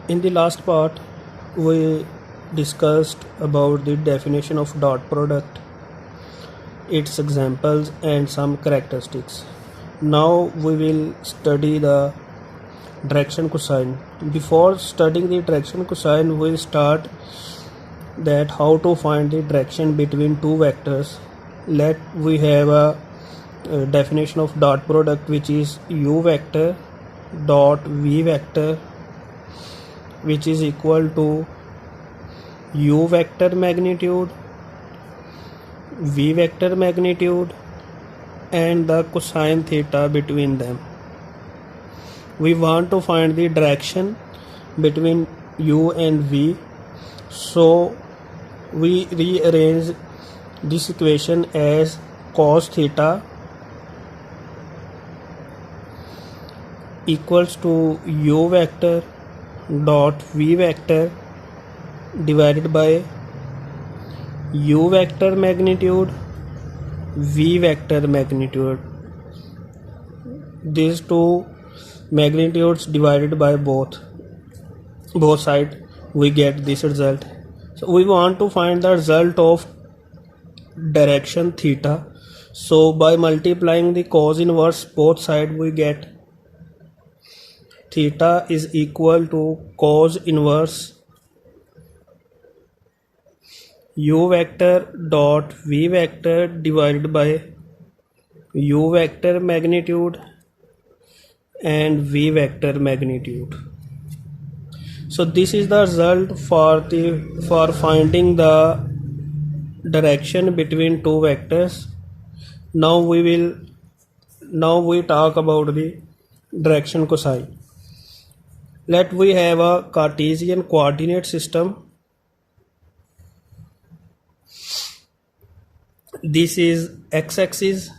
In the last part, we discussed about the definition of dot product, its examples, and some characteristics. Now we will study the direction cosine. Before studying the direction cosine, we'll start that how to find the direction between two vectors. Let we have a definition of dot product, which is u vector dot v vector, which is equal to u vector magnitude, v vector magnitude, and the cosine theta between them. We want to find the direction between u and v, so we rearrange this equation as cos theta equals to u vector dot v vector divided by u vector magnitude, v vector magnitude. These two magnitudes divided by both sides, we get this result. So we want to find the result of direction theta. So by multiplying the cos inverse both sides, we get theta is equal to cos inverse u vector dot v vector divided by u vector magnitude and v vector magnitude. So this is the result for finding the direction between two vectors. Now we talk about the direction cosine. Let we have a Cartesian coordinate system. This is x-axis,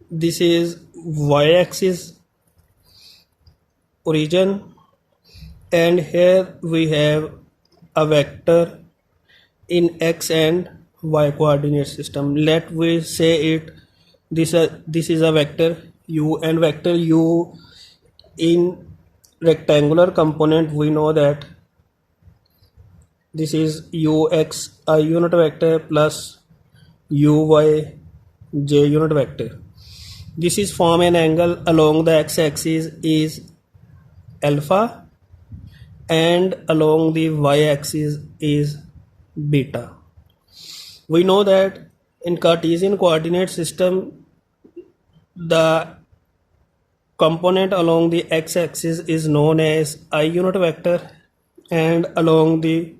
this is y-axis, origin, and here we have a vector in x and y coordinate system. Let we say it this is a vector u, and vector u in rectangular component, we know that this is ux a unit vector plus uy j unit vector. This is form an angle along the x-axis is alpha and along the y-axis is beta. We know that in Cartesian coordinate system, the component along the x-axis is known as I unit vector and along the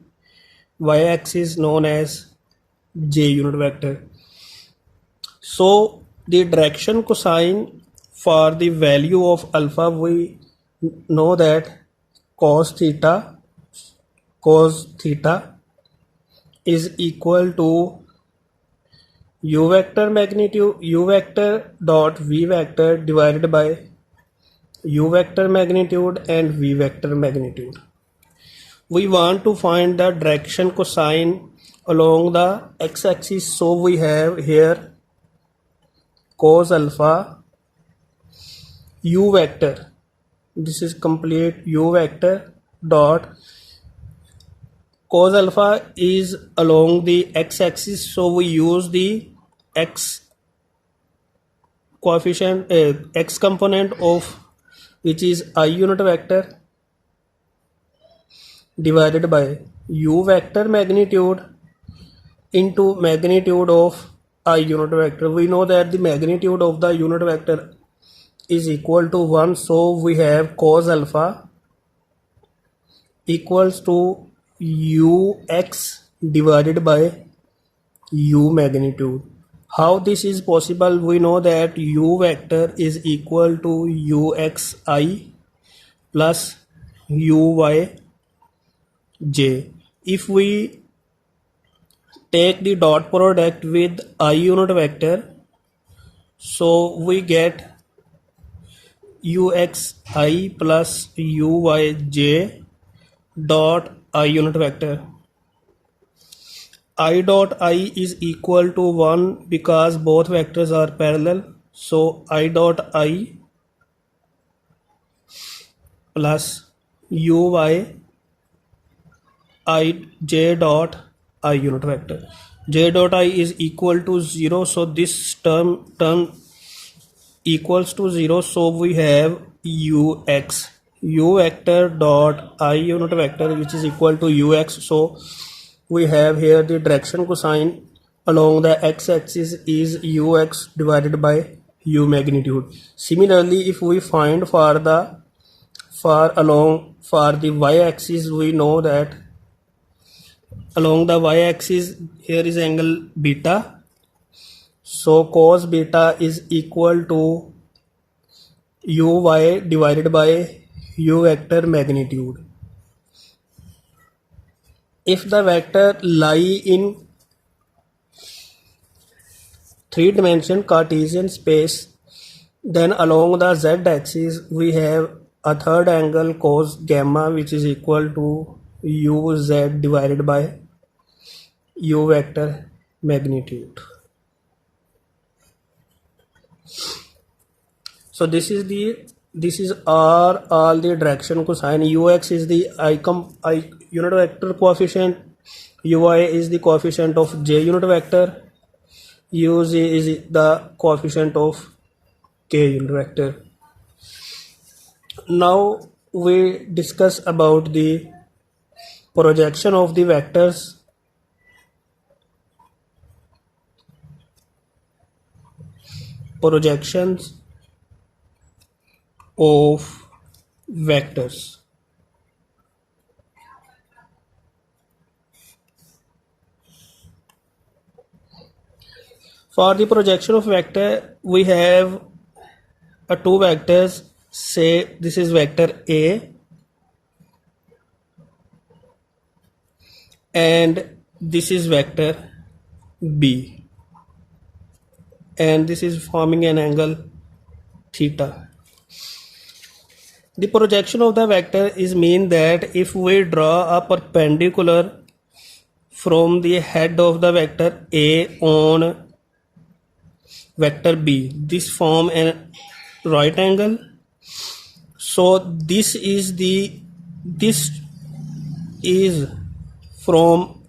y-axis known as j unit vector. So the direction cosine for the value of alpha, we know that cos theta is equal to u vector magnitude, u vector dot v vector divided by u vector magnitude and v vector magnitude. We want to find the direction cosine along the x-axis, so we have here cos alpha u vector, this is complete u vector dot cos alpha is along the x-axis, so we use the x coefficient x component of which is I unit vector divided by u vector magnitude into magnitude of I unit vector. We know that the magnitude of the unit vector is equal to 1, so we have cos alpha equals to ux divided by u magnitude. How this is possible? We know that u vector is equal to uxi plus uyj. If we take the dot product with I unit vector, so we get uxi plus uyj dot I unit vector. I dot I is equal to 1 because both vectors are parallel, so I dot I plus uy I j dot I unit vector. J dot I is equal to 0, so this term equals to 0, so we have ux u vector dot I unit vector, which is equal to ux. So we have here the direction cosine along the x-axis is ux divided by u magnitude. Similarly, if we find for the y-axis, we know that along the y-axis here is angle beta, so cos beta is equal to uy divided by u vector magnitude. If the vector lie in three-dimensional Cartesian space, then along the z-axis we have a third angle cos gamma, which is equal to uz divided by u vector magnitude. So this is all the direction cosine. Ux is the I unit vector coefficient, uy is the coefficient of j unit vector, uz is the coefficient of k unit vector. Now we discuss about the projection of the vectors. Projections of vectors. For the projection of vector, we have two vectors. Say this is vector A and this is vector B, and this is forming an angle theta. The projection of the vector is mean that if we draw a perpendicular from the head of the vector A on vector B, this form a right angle. So this is from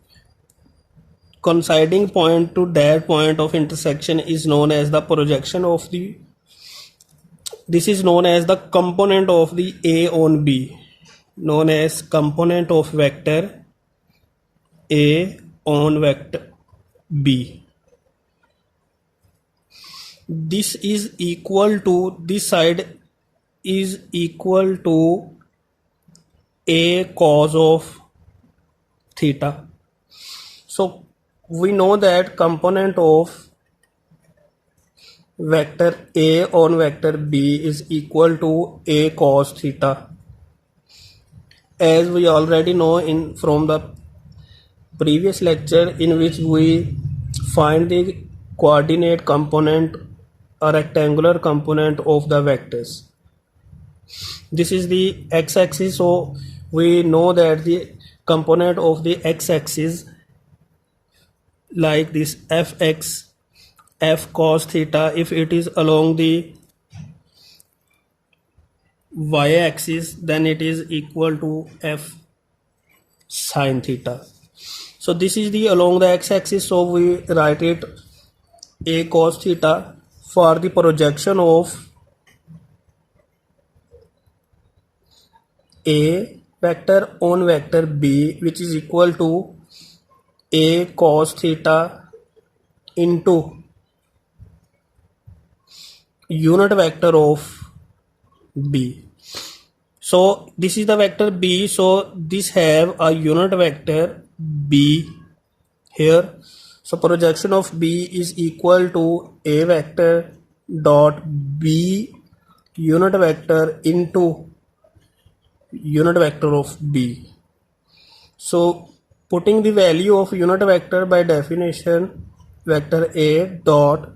coinciding point to that point of intersection is known as the projection of the, this is known as the component of the A on B, known as component of vector A on vector B. This is equal to, this side is equal to A cos of theta. So we know that component of vector A on vector B is equal to A cos theta, as we already know from the previous lecture, in which we find the coordinate component or rectangular component of the vectors. This is the x-axis, so we know that the component of the x-axis like this fx f cos theta, if it is along the y-axis, then it is equal to f sin theta. So this is the along the x-axis, so we write it A cos theta. For the projection of A vector on vector B, which is equal to A cos theta into unit vector of B. So this is the vector B, so this have a unit vector B here. So projection of B is equal to A vector dot B unit vector into unit vector of B. So putting the value of unit vector by definition, vector A dot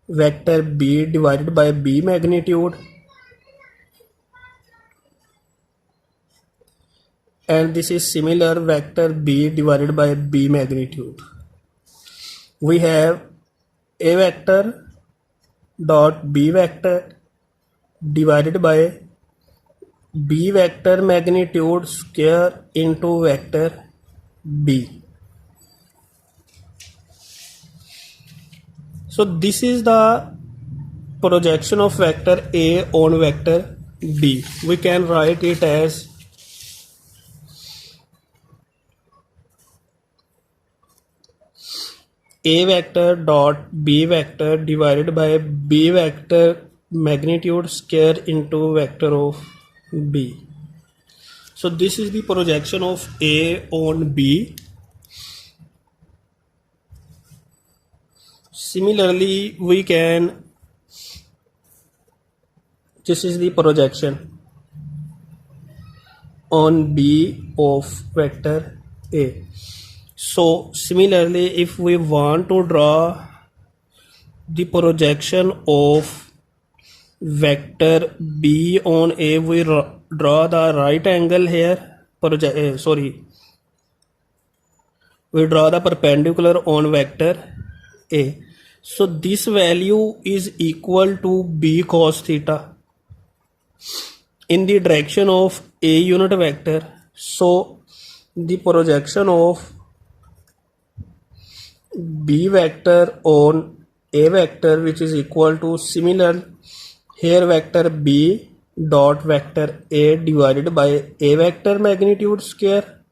vector B divided by B magnitude, and this is similar vector B divided by B magnitude. We have A vector dot B vector divided by B vector magnitude square into vector B. So this is the projection of vector A on vector B. We can write it as A vector dot B vector divided by B vector magnitude square into vector of B. So this is the projection of A on B. Similarly, we can, this is the projection on B of vector A. So similarly, if we want to draw the projection of vector B on A, we draw the right angle here. We draw the perpendicular on vector A. So this value is equal to B cos theta in the direction of A unit vector. So the projection of B vector on A vector, which is equal to, similar here, vector B dot vector A divided by A vector magnitude square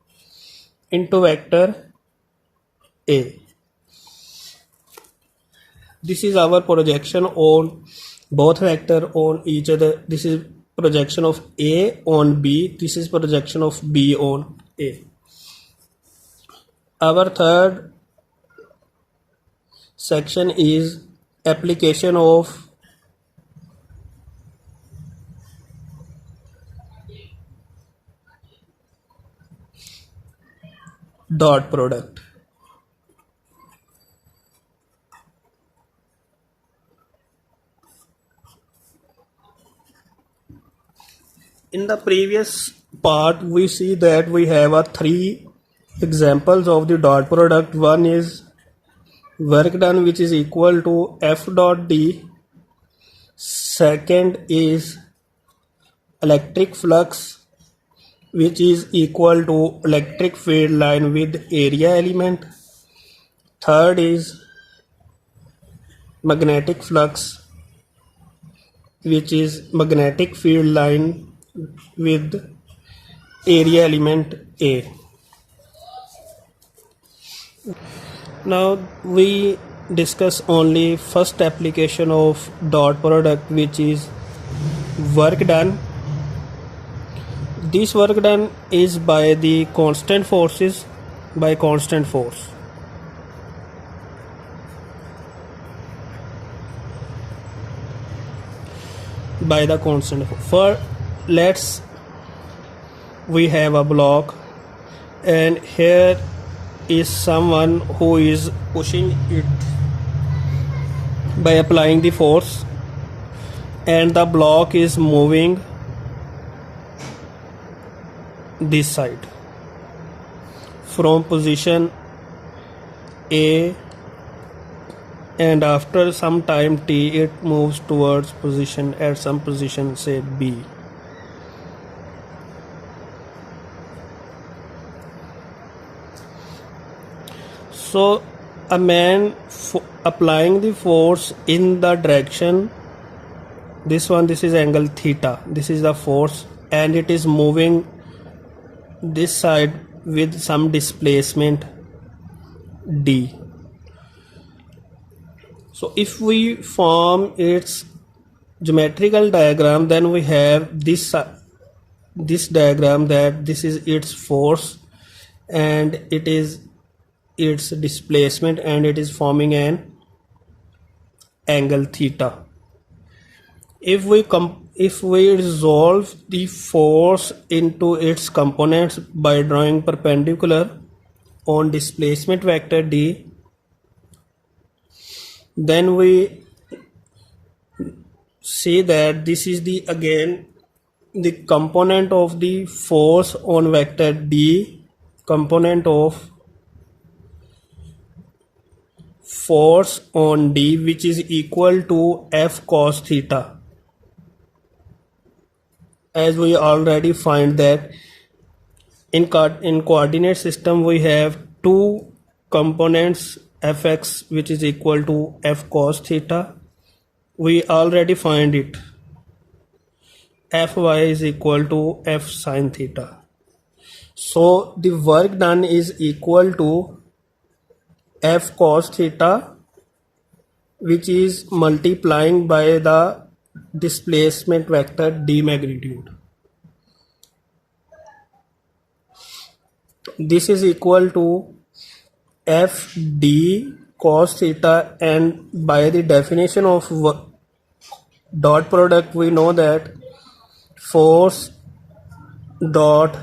into vector A. This is our projection on both vector on each other. This is projection of A on B. This is projection of B on A. Our third section is application of dot product. In the previous part, we see that we have three examples of the dot product. One is work done, which is equal to F dot D. Second is electric flux, which is equal to electric field line with area element. Third is magnetic flux, which is magnetic field line with area element A. Now we discuss only first application of dot product, which is work done. This work done is by the constant forces, by constant force. By the constant force. For let's, we have a block and here is someone who is pushing it by applying the force, and the block is moving this side from position A, and after some time t it moves towards position, at some position, say B. So a man applying the force in the direction, this is angle theta, this is the force, and it is moving this side with some displacement d. So if we form its geometrical diagram, then we have this diagram, that this is its force and it is its displacement, and it is forming an angle theta. If we resolve the force into its components by drawing perpendicular on displacement vector d, then we see that this is again the component of the force on vector d, component of force on d, which is equal to F cos theta. as we already find that in coordinate system we have two components fx which is equal to f cos theta. We already find it, fy is equal to f sin theta. So the work done is equal to f cos theta, which is multiplying by the displacement vector d magnitude. This is equal to f d cos theta, and by the definition of dot product we know that force dot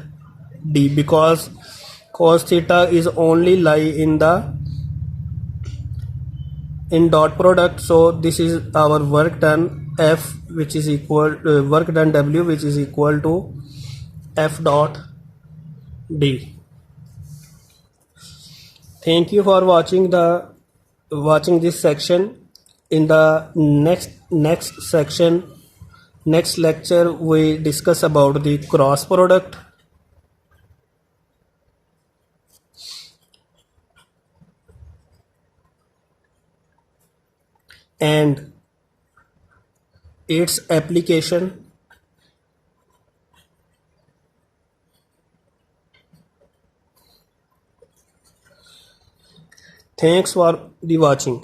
d, because cos theta is only lie in dot product. So this is our work done f, which is equal work done w, which is equal to f dot d. Thank you for watching this section. In the next section, next lecture, we discuss about the cross product and its application. Thanks for the watching.